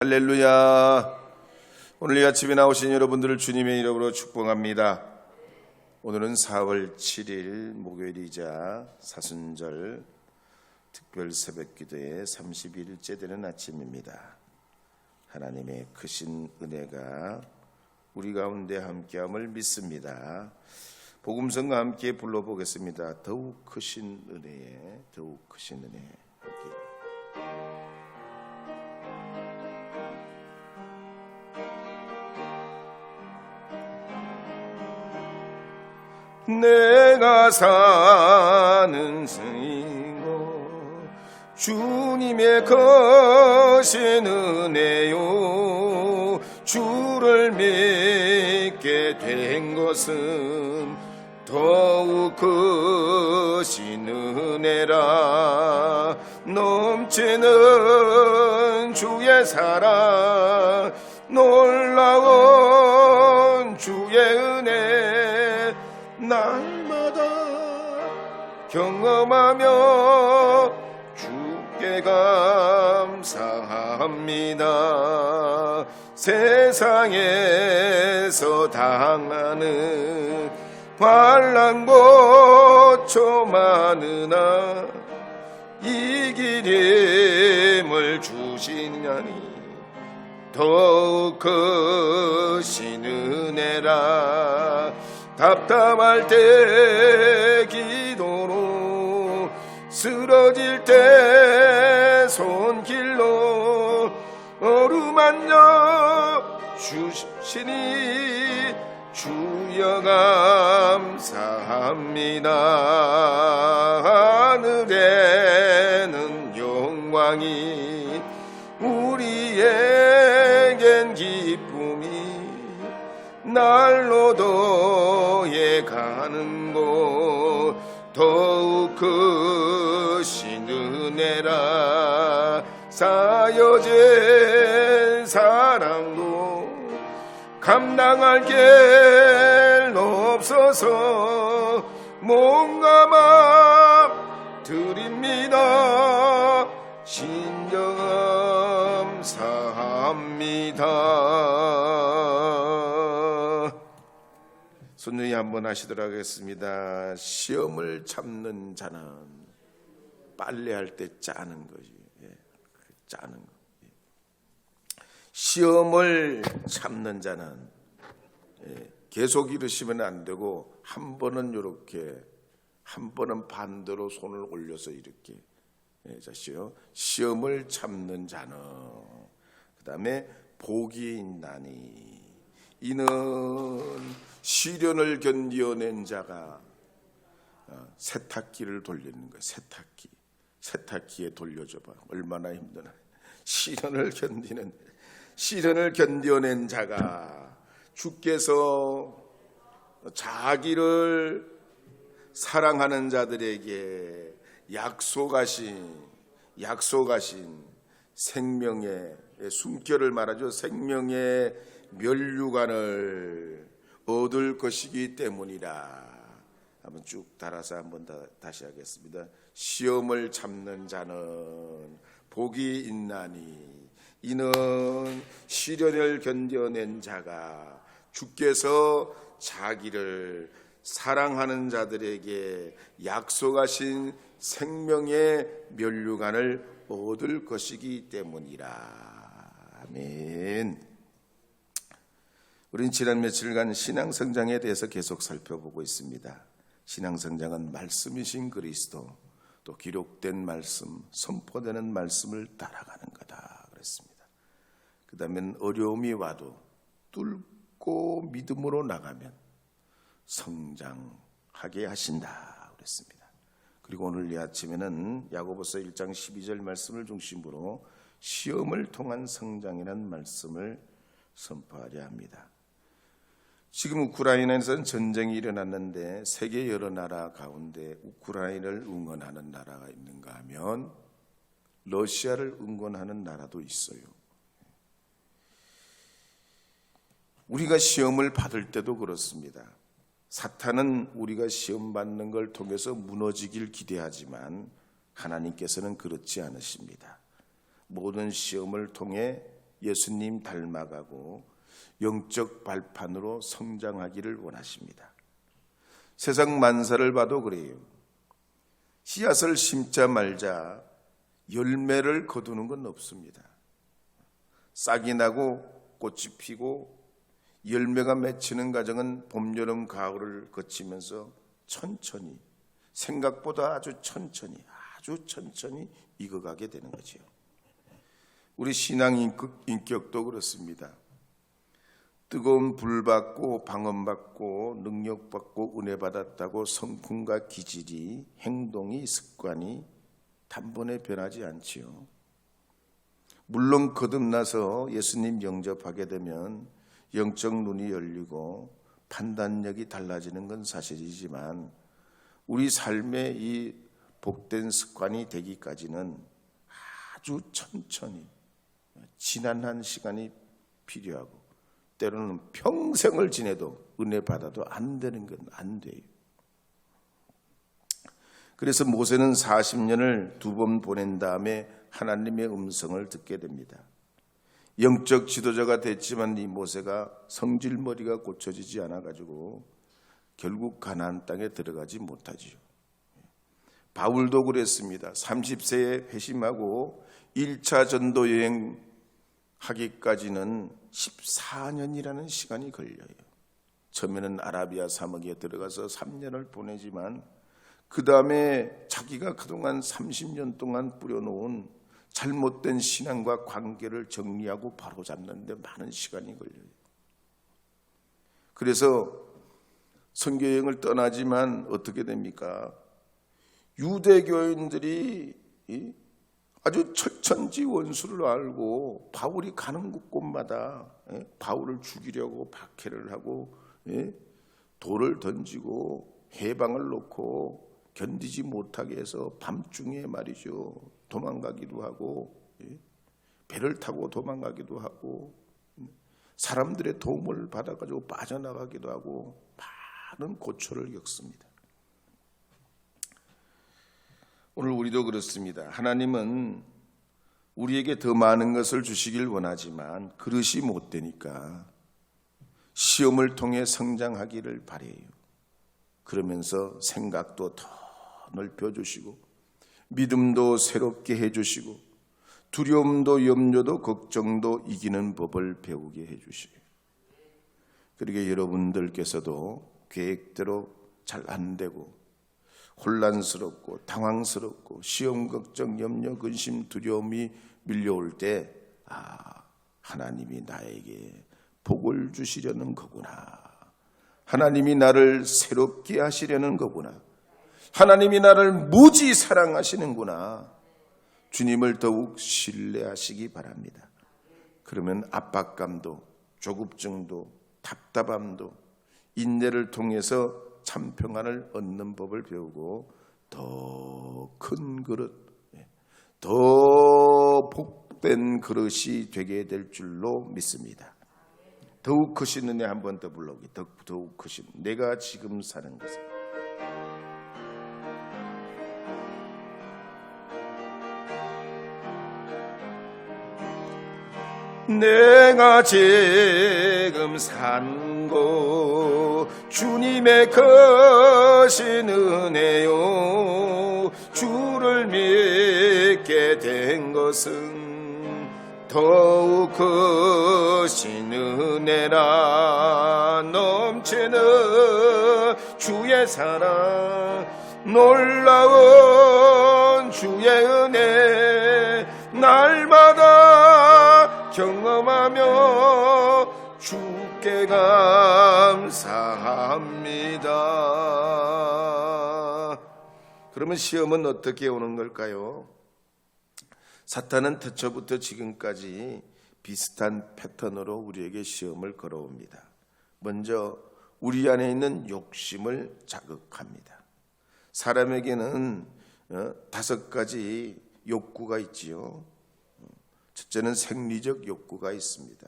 할렐루야. 오늘 이 아침에 나오신 여러분들을 주님의 이름으로 축복합니다. 오늘은 4월 7일 목요일이자 사순절 특별 새벽기도의 30일째 되는 아침입니다. 하나님의 크신 은혜가 우리 가운데 함께함을 믿습니다. 복음성과 함께 불러보겠습니다. 더욱 크신 은혜에, 더욱 크신 은혜 함께. 내가 사는 생이고 주님의 거신 은혜요, 주를 믿게 된 것은 더욱 크신 은혜라. 넘치는 주의 사랑, 놀라운 주의 은혜 날마다 경험하며 주께 감사합니다. 세상에서 당하는 환난 고초 많으나 이길 힘을 주시냐니 더욱 크신 은혜라. 답답할 때 기도로, 쓰러질 때 손길로 어루만져 주시니 주여 감사합니다. 하늘에는 영광이, 우리에겐 기쁨이 날로 더해가는 곳, 더욱 크신 은혜라. 쌓여진 사랑도 감당할 길 없어서 몸감아 드립니다. 신정감사합니다. 손님이 한번 하시도록 하겠습니다. 시험을 참는 자는 빨래할 때 짜는 거지. 짜는 거. 시험을 참는 자는 계속 이러시면 안 되고, 한 번은 이렇게, 한 번은 반대로 손을 올려서 이렇게. 자시요. 시험을 참는 자는, 그 다음에 복이 있나니 이는 시련을 견디어낸 자가. 세탁기를 돌리는 거야. 세탁기에 돌려줘봐. 얼마나 힘드나. 시련을 견뎌낸 자가, 주께서 자기를 사랑하는 자들에게 약속하신 생명의 숨결을 말하죠. 생명의 면류관을 얻을 것이기 때문이라. 한번 쭉 따라서 한번 다시 하겠습니다. 시험을 참는 자는 복이 있나니 이는 시련을 견뎌낸 자가, 주께서 자기를 사랑하는 자들에게 약속하신 생명의 면류관을 얻을 것이기 때문이라. 아멘. 우린 지난 며칠간 신앙성장에 대해서 계속 살펴보고 있습니다. 신앙성장은 말씀이신 그리스도, 또 기록된 말씀, 선포되는 말씀을 따라가는 거다 그랬습니다. 그 다음엔 어려움이 와도 뚫고 믿음으로 나가면 성장하게 하신다 그랬습니다. 그리고 오늘 이 아침에는 야고보서 1장 12절 말씀을 중심으로 시험을 통한 성장이라는 말씀을 선포하려 합니다. 지금 우크라이나에서는 전쟁이 일어났는데 세계 여러 나라 가운데 우크라이나를 응원하는 나라가 있는가 하면 러시아를 응원하는 나라도 있어요. 우리가 시험을 받을 때도 그렇습니다. 사탄은 우리가 시험 받는 걸 통해서 무너지길 기대하지만 하나님께서는 그렇지 않으십니다. 모든 시험을 통해 예수님 닮아가고 영적 발판으로 성장하기를 원하십니다. 세상 만사를 봐도 그래요. 씨앗을 심자 말자 열매를 거두는 건 없습니다. 싹이 나고 꽃이 피고 열매가 맺히는 과정은 봄, 여름, 가을을 거치면서 천천히, 생각보다 아주 천천히 익어가게 되는 거죠. 우리 신앙 인격도 그렇습니다. 뜨거운 불 받고 방언받고 능력받고 은혜 받았다고 성품과 기질이, 행동이, 습관이 단번에 변하지 않지요. 물론 거듭나서 예수님 영접하게 되면 영적 눈이 열리고 판단력이 달라지는 건 사실이지만 우리 삶의 이 복된 습관이 되기까지는 아주 천천히 지난한 시간이 필요하고 때로는 평생을 지내도 은혜 받아도 안 되는 건 안 돼요. 그래서 모세는 40년을 2번 보낸 다음에 하나님의 음성을 듣게 됩니다. 영적 지도자가 됐지만 이 모세가 성질머리가 고쳐지지 않아가지고 결국 가나안 땅에 들어가지 못하지요. 바울도 그랬습니다. 30세에 회심하고 1차 전도 여행 하기까지는 14년이라는 시간이 걸려요. 처음에는 아라비아 사막에 들어가서 3년을 보내지만 그 다음에 자기가 그동안 30년 동안 뿌려놓은 잘못된 신앙과 관계를 정리하고 바로잡는 데 많은 시간이 걸려요. 그래서 선교여행을 떠나지만 어떻게 됩니까? 유대교인들이 아주 철천지 원수를 알고 바울이 가는 곳곳마다 바울을 죽이려고 박해를 하고 돌을 던지고 해방을 놓고 견디지 못하게 해서 밤중에 말이죠 도망가기도 하고 배를 타고 도망가기도 하고 사람들의 도움을 받아가지고 빠져나가기도 하고 많은 고초를 겪습니다. 오늘 우리도 그렇습니다. 하나님은 우리에게 더 많은 것을 주시길 원하지만 그릇이 못 되니까 시험을 통해 성장하기를 바라요. 그러면서 생각도 더 넓혀주시고 믿음도 새롭게 해주시고 두려움도 염려도 걱정도 이기는 법을 배우게 해주시고 그러게 여러분들께서도 계획대로 잘 안 되고 혼란스럽고 당황스럽고 시험 걱정 염려 근심 두려움이 밀려올 때 하나님이 나에게 복을 주시려는 거구나. 하나님이 나를 새롭게 하시려는 거구나. 하나님이 나를 무지 사랑하시는구나. 주님을 더욱 신뢰하시기 바랍니다. 그러면 압박감도 조급증도 답답함도 인내를 통해서 참 평안을 얻는 법을 배우고 더 큰 그릇, 더 복된 그릇이 되게 될 줄로 믿습니다. 더욱 크신 은혜 한 번 더 불러오기. 더욱 크신 내가 지금 사는 것은 내가 지금 산 곳 주님의 크신 은혜요 주를 믿게 된 것은 더욱 크신 은혜라 넘치는 주의 사랑 놀라운 주의 은혜 날마다 경험하며 주께 감사합니다. 그러면 시험은 어떻게 오는 걸까요? 사탄은 태초부터 지금까지 비슷한 패턴으로 우리에게 시험을 걸어옵니다. 먼저 우리 안에 있는 욕심을 자극합니다. 사람에게는 5가지 욕구가 있지요. 첫째는 생리적 욕구가 있습니다.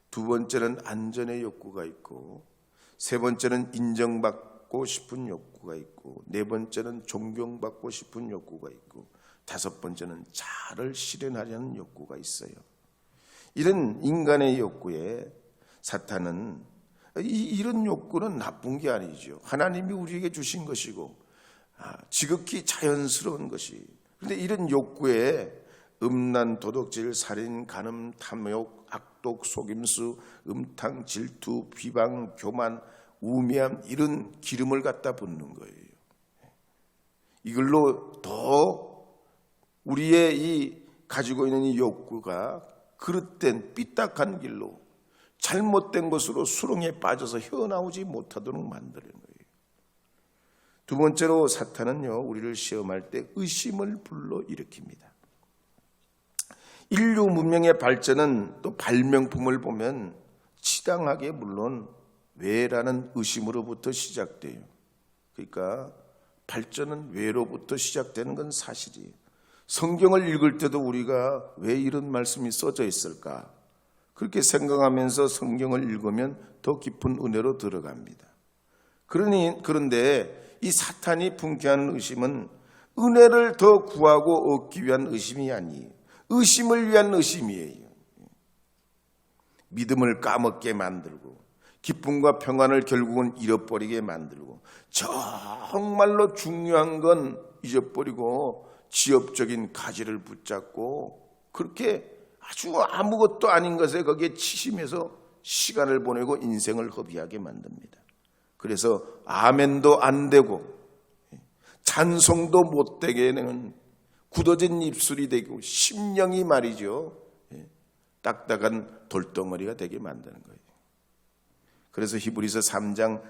두 번째는 안전의 욕구가 있고, 세 번째는 인정받고 싶은 욕구가 있고, 네 번째는 존경받고 싶은 욕구가 있고, 5번째는 자아를 실현하려는 욕구가 있어요. 이런 인간의 욕구에 사탄은 이런 욕구는 나쁜 게 아니죠. 하나님이 우리에게 주신 것이고 지극히 자연스러운 것이. 그런데 이런 욕구에 음란, 도덕질, 살인, 간음, 탐욕, 악독, 속임수, 음탕, 질투, 비방, 교만, 우매함 이런 기름을 갖다 붓는 거예요. 이걸로 더 우리의 이 가지고 있는 이 욕구가 그릇된 삐딱한 길로 잘못된 것으로 수렁에 빠져서 헤어나오지 못하도록 만드는 거예요. 두 번째로 사탄은요, 우리를 시험할 때 의심을 불러일으킵니다. 인류 문명의 발전은 또 발명품을 보면 치당하게 물론 왜라는 의심으로부터 시작돼요. 그러니까 발전은 왜로부터 시작되는 건 사실이에요. 성경을 읽을 때도 우리가 왜 이런 말씀이 써져 있을까? 그렇게 생각하면서 성경을 읽으면 더 깊은 은혜로 들어갑니다. 그런데 이 사탄이 분개하는 의심은 은혜를 더 구하고 얻기 위한 의심이 아니에요. 의심을 위한 의심이에요. 믿음을 까먹게 만들고 기쁨과 평안을 결국은 잃어버리게 만들고 정말로 중요한 건 잊어버리고 지엽적인 가지를 붙잡고 그렇게 아주 아무것도 아닌 것에 거기에 치심해서 시간을 보내고 인생을 허비하게 만듭니다. 그래서 아멘도 안 되고 찬송도 못 되게 하는 굳어진 입술이 되고 심령이 말이죠. 딱딱한 돌덩어리가 되게 만드는 거예요. 그래서 히브리서 3장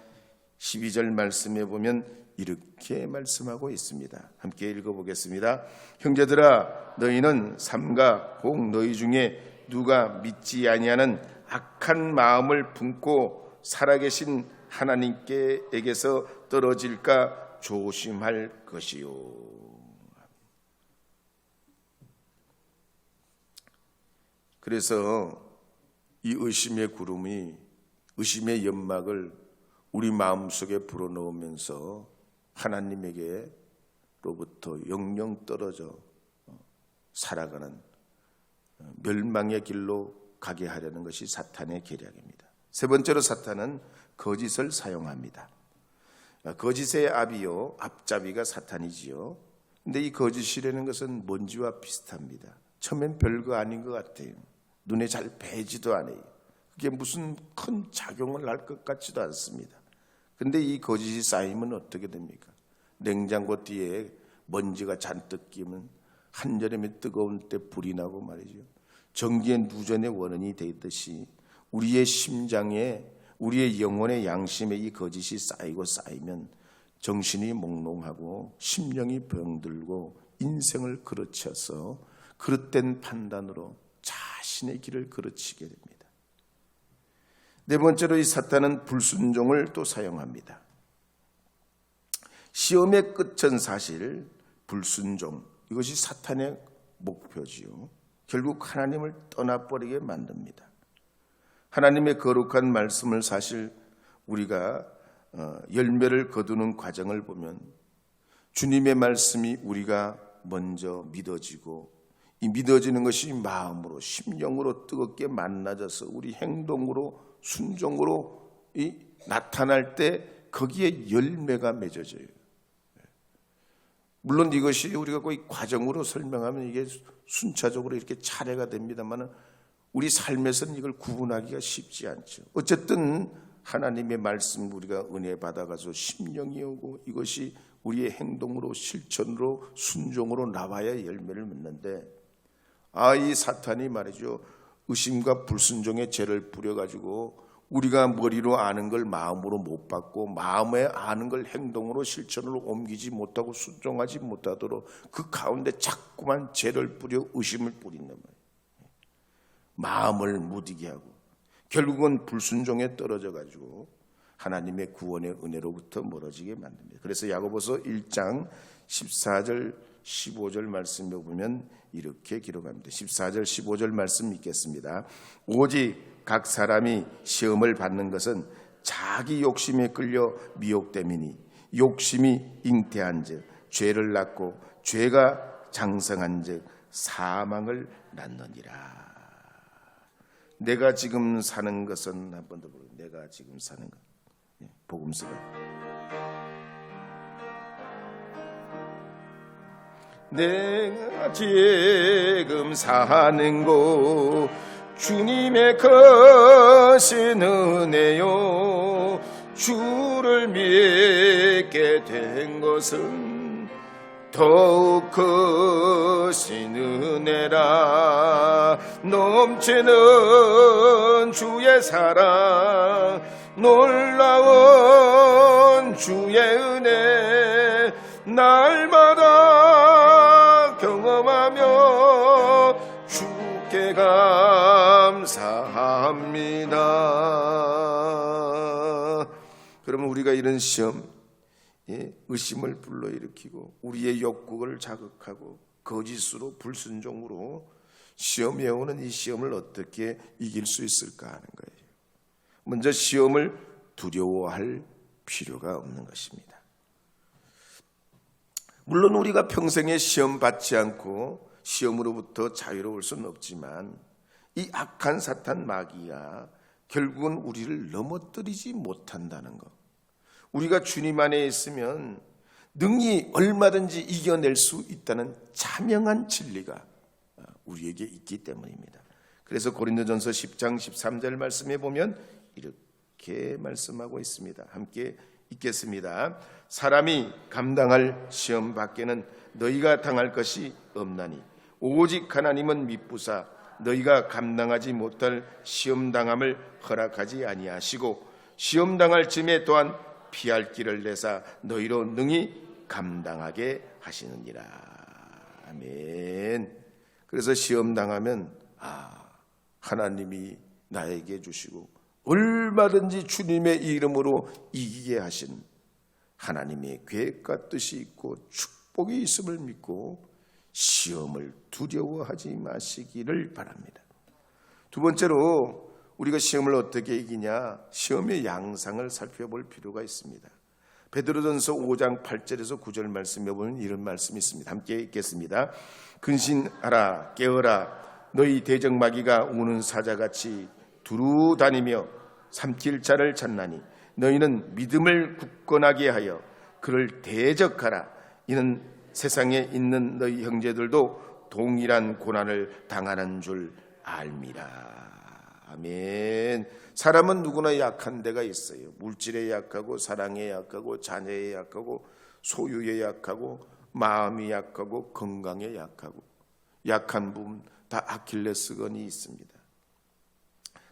12절 말씀에 보면 이렇게 말씀하고 있습니다. 함께 읽어보겠습니다. 형제들아 너희는 삼가 꼭 너희 중에 누가 믿지 아니하는 악한 마음을 품고 살아계신 하나님께에게서 떨어질까 조심할 것이요. 그래서 이 의심의 구름이 의심의 연막을 우리 마음속에 불어넣으면서 하나님에게로부터 영영 떨어져 살아가는 멸망의 길로 가게 하려는 것이 사탄의 계략입니다. 세 번째로 사탄은 거짓을 사용합니다. 거짓의 압이요, 앞잡이가 사탄이지요. 근데 이 거짓이라는 것은 먼지와 비슷합니다. 처음엔 별거 아닌 것 같아요. 눈에 잘 배지도 않아요. 그게 무슨 큰 작용을 할 것 같지도 않습니다. 근데 이 거짓이 쌓이면 어떻게 됩니까? 냉장고 뒤에 먼지가 잔뜩 끼면 한여름에 뜨거운 때 불이 나고 말이죠. 전기의 누전의 원인이 되듯이 우리의 심장에 우리의 영혼의 양심에 이 거짓이 쌓이고 쌓이면 정신이 몽롱하고 심령이 병들고 인생을 그르쳐서 그릇된 판단으로 자신의 길을 그르치게 됩니다. 네 번째로 이 사탄은 불순종을 또 사용합니다. 시험의 끝은 사실 불순종, 이것이 사탄의 목표지요. 결국 하나님을 떠나버리게 만듭니다. 하나님의 거룩한 말씀을 사실 우리가 열매를 거두는 과정을 보면 주님의 말씀이 우리가 먼저 믿어지고 이 믿어지는 것이 마음으로 심령으로 뜨겁게 만나져서 우리 행동으로 순종으로 나타날 때 거기에 열매가 맺어져요. 물론 이것이 우리가 거의 과정으로 설명하면 이게 순차적으로 이렇게 차례가 됩니다만 우리 삶에서는 이걸 구분하기가 쉽지 않죠. 어쨌든 하나님의 말씀 우리가 은혜 받아가서 심령이 오고 이것이 우리의 행동으로 실천으로 순종으로 나와야 열매를 맺는데 이 사탄이 말이죠. 의심과 불순종의 죄를 뿌려가지고 우리가 머리로 아는 걸 마음으로 못 받고 마음에 아는 걸 행동으로 실천으로 옮기지 못하고 순종하지 못하도록 그 가운데 자꾸만 죄를 뿌려 의심을 뿌린단 말이에요. 마음을 무디게 하고 결국은 불순종에 떨어져가지고 하나님의 구원의 은혜로부터 멀어지게 만듭니다. 그래서 야고보서 1장 14절 15절 말씀에 보면 이렇게 기록합니다. 14절 15절 말씀 읽겠습니다. 오직 각 사람이 시험을 받는 것은 자기 욕심에 끌려 미혹됨이니 욕심이 잉태한즉 죄를 낳고 죄가 장성한즉 사망을 낳느니라. 내가 지금 사는 것은 한 번 더 부르고 내가 지금 사는 것. 복음서가 내가 지금 사는 곳 주님의 크신 은혜요 주를 믿게 된 것은 더욱 크신 은혜라 넘치는 주의 사랑 놀라운 주의 은혜 날마다 경험하며 주께 감사합니다. 그러면 우리가 이런 시험, 의심을 불러일으키고 우리의 욕구를 자극하고 거짓으로 불순종으로 시험에 오는 이 시험을 어떻게 이길 수 있을까 하는 거예요. 먼저 시험을 두려워할 필요가 없는 것입니다. 물론 우리가 평생에 시험 받지 않고 시험으로부터 자유로울 수는 없지만 이 악한 사탄 마귀가 결국은 우리를 넘어뜨리지 못한다는 것. 우리가 주님 안에 있으면 능히 얼마든지 이겨낼 수 있다는 자명한 진리가 우리에게 있기 때문입니다. 그래서 고린도전서 10장 13절 말씀에 보면 이렇게 말씀하고 있습니다. 함께 읽겠습니다. 사람이 감당할 시험 밖에는 너희가 당할 것이 없나니 오직 하나님은 미쁘사 너희가 감당하지 못할 시험당함을 허락하지 아니하시고 시험당할 즈음에 또한 피할 길을 내사 너희로 능히 감당하게 하시느니라. 아멘. 그래서 시험당하면 하나님이 나에게 주시고 얼마든지 주님의 이름으로 이기게 하신 하나님의 계획과 뜻이 있고 축복이 있음을 믿고 시험을 두려워하지 마시기를 바랍니다. 두 번째로 우리가 시험을 어떻게 이기냐? 시험의 양상을 살펴볼 필요가 있습니다. 베드로전서 5장 8절에서 9절 말씀에 보면 이런 말씀이 있습니다. 함께 읽겠습니다. 근신하라 깨어라 너희 대적마귀가 우는 사자같이 두루 다니며 삼킬 자를 찾나니 너희는 믿음을 굳건하게 하여 그를 대적하라. 이는 세상에 있는 너희 형제들도 동일한 고난을 당하는 줄 알미라. 아멘. 사람은 누구나 약한 데가 있어요. 물질에 약하고 사랑에 약하고 자녀에 약하고 소유에 약하고 마음이 약하고 건강에 약하고 약한 부분 다 아킬레스건이 있습니다.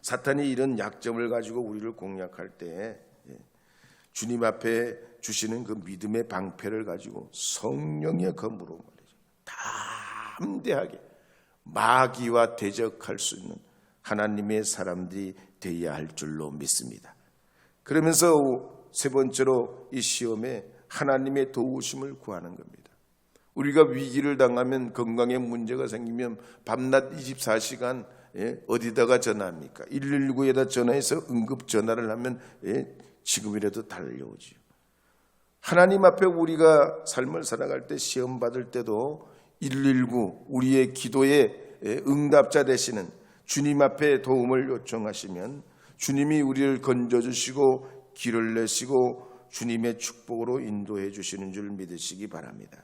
사탄이 이런 약점을 가지고 우리를 공략할 때 주님 앞에 주시는 그 믿음의 방패를 가지고 성령의 검으로 말이죠. 담대하게 마귀와 대적할 수 있는 하나님의 사람들이 되어야 할 줄로 믿습니다. 그러면서 세 번째로 이 시험에 하나님의 도우심을 구하는 겁니다. 우리가 위기를 당하면 건강에 문제가 생기면 밤낮 24시간 어디다가 전화합니까? 119에다 전화해서 응급 전화를 하면 지금이라도 달려오지요. 하나님 앞에 우리가 삶을 살아갈 때 시험 받을 때도 119 우리의 기도에 응답자 되시는 주님 앞에 도움을 요청하시면 주님이 우리를 건져주시고 길을 내시고 주님의 축복으로 인도해 주시는 줄 믿으시기 바랍니다.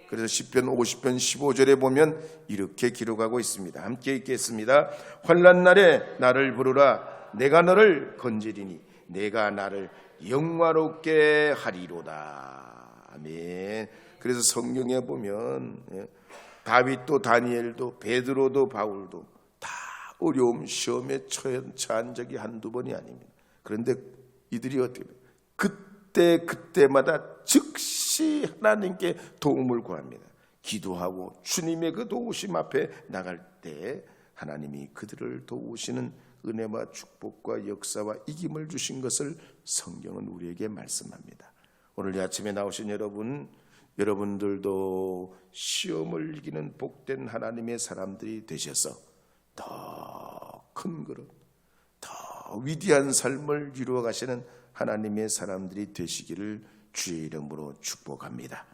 그래서 시편 50편 15절에 보면 이렇게 기록하고 있습니다. 함께 읽겠습니다. 환난 날에 나를 부르라 내가 너를 건지리니 내가 나를 영화롭게 하리로다. 아멘. 그래서 성경에 보면 다윗도 다니엘도 베드로도 바울도 다 어려움 시험에 처한 적이 한두 번이 아닙니다. 그런데 이들이 어떻게 그때마다 즉시 하나님께 도움을 구합니다. 기도하고 주님의 그 도우심 앞에 나갈 때 하나님이 그들을 도우시는 은혜와 축복과 역사와 이김을 주신 것을 성경은 우리에게 말씀합니다. 오늘 이 아침에 나오신 여러분들도 시험을 이기는 복된 하나님의 사람들이 되셔서 더 큰 그릇, 더 위대한 삶을 이루어 가시는 하나님의 사람들이 되시기를 주의 이름으로 축복합니다.